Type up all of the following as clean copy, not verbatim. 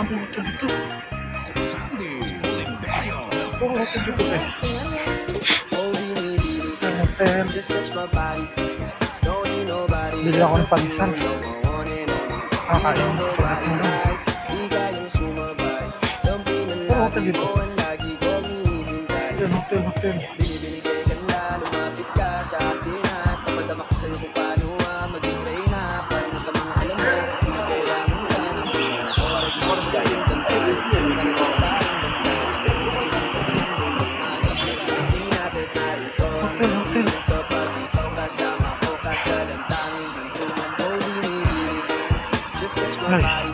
dami nito dito. Oo, ito dito eh. Hotel. Bili ako ng palisan. Kakain mo sa ating doon. Oo, hotel dito. Hotel. Ay,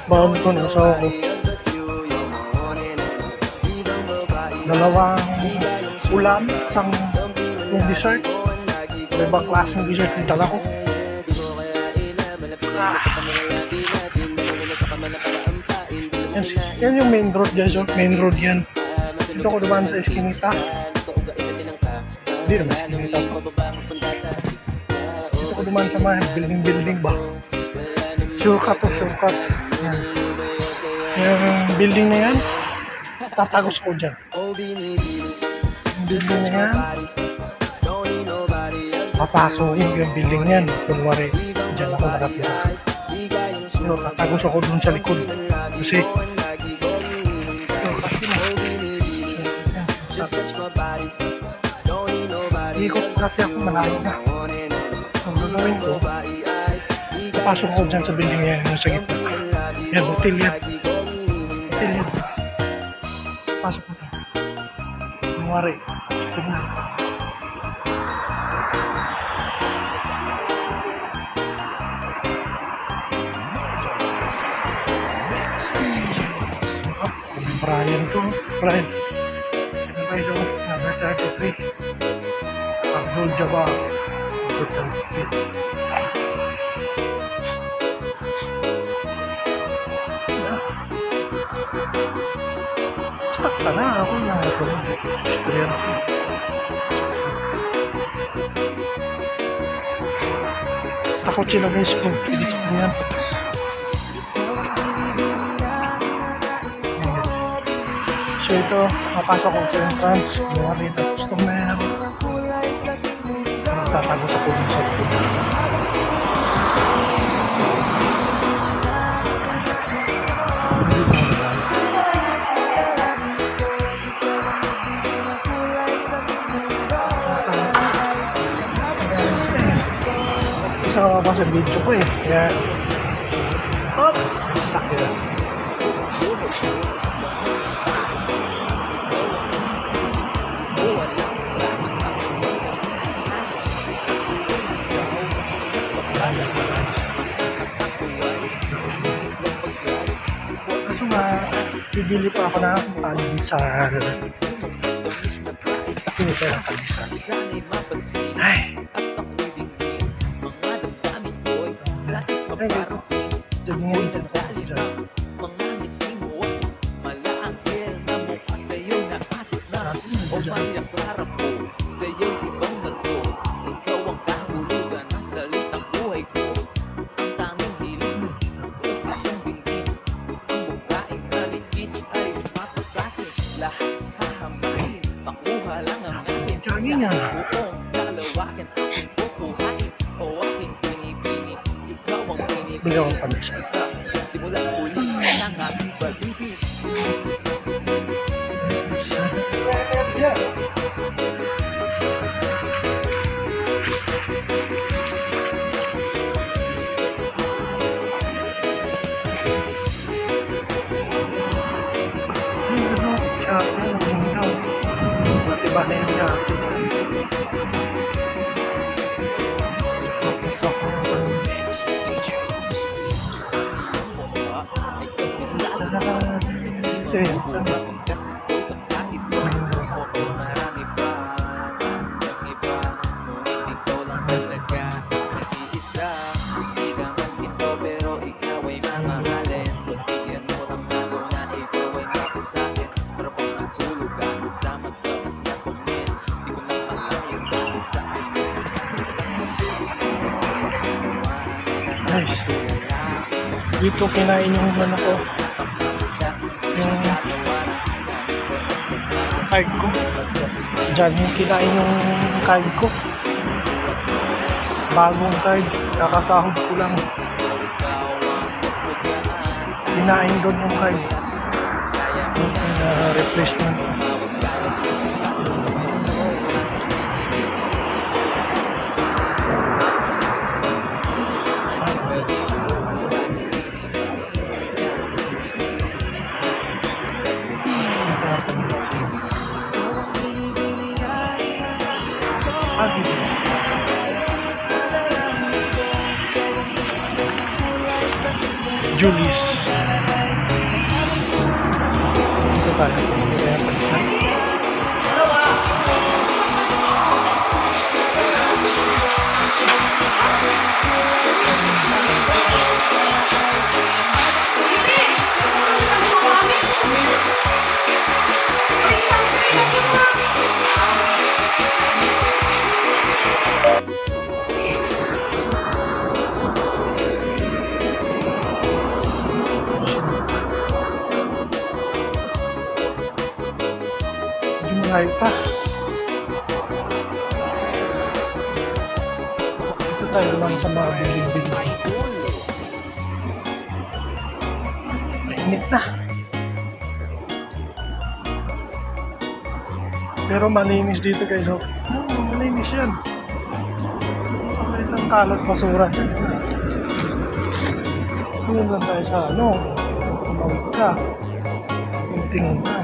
baon ko na asawa ko. Dalawang ulam, isang dessert. Ibang klaseng dessert yung dala ko. Yan yung main road guys, main road yan. Dito ko dumaan sa Eskinita. Hindi naman Eskinita to. Dito ko dumaan sa mga building ba? Shortcut. Yung building na yan, tatagos ko dyan. Yung building na yan, papasokin yung building na yan. Kunwari, dyan ako nakatira. Pero tatagos ako dun sa likod. Kasi, ikot kasi ako malayo na. Ang gagawin ko, papasok ako dyan sa building yan, yung sa gitna. Yan, hotel yan. Pasok ko dyan. Kumari, gusto na. Brian to, Brian. Number 33. Abdul Jabbar. Stuck ka na ako na ito. Istorya na. Takot sila guys kung pilit ko yan. So ito, mapasok ko sa entrance. Gawa rito customer. Tatagos ako dun sa likod. Isa ka pa sa video ko eh. Kaya, sakit na. Kaso nga, bibili pa ako ng pandesal. Bibili pa ng pandesal. Ay! Okay, ito. Jagingin dito ako dyan. Jaging yan. Bili akong pandesal. Batibay yan siya. Ito yun. Dito kinain yung manok ko. yung card ko. Diyan yung kinain yung card ko. Bagong card. Kakasahod ko lang. Kinain doon yung card. Yung replacement. Julius. Ito tayo. Malayo pa. Ito tayo lang sa mga biling-biling. Mainit na. Pero malinis dito guys. Oh. Malinis yan. Kahit ang kalat basura. Yun lang tayo sa ano. Tumawid ka. Kunting na.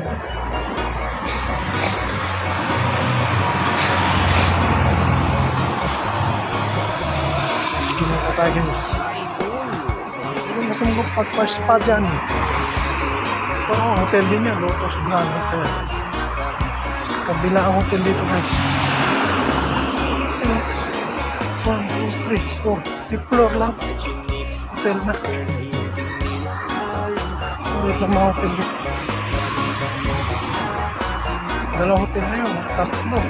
Ginagawa tayo guys. Pero masungkot pagpa-spa dyan. Ito ang hotel din yan. Lotus Grand Hotel. Kabila ang hotel dito guys. 1, 2, 3, 4. 5 floor lang. Hotel na. Ulit lang mga hotel dito. Dalawang hotel na yun. Tatlo.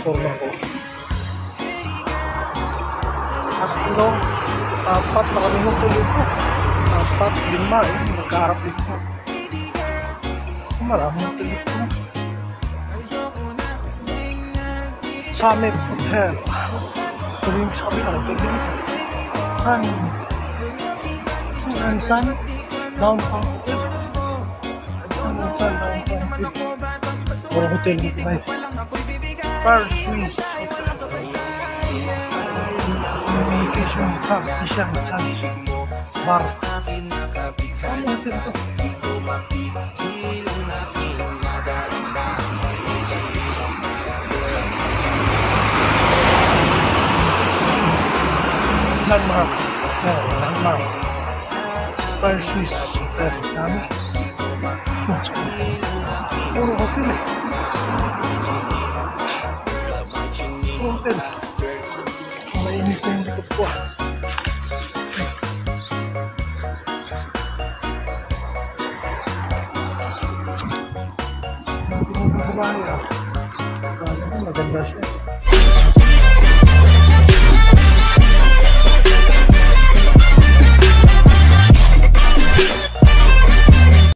Forma ko. Tatlo, 4, maraming hotel dito. 4, 5, magkaharap dito. Maraming hotel dito. Summit Hotel. Ito yung sabi na hotel dito. Sun Downtown Hotel. Sun Downtown Hotel. Puro hotel dito guys. Parsons Communication Hub, isang bar. Ano hotel to? Landmark. Landmark. Parsons Hotel. Dami. Puro hotel eh. Hotel. Mainit na yung likod ko. Maganda siya.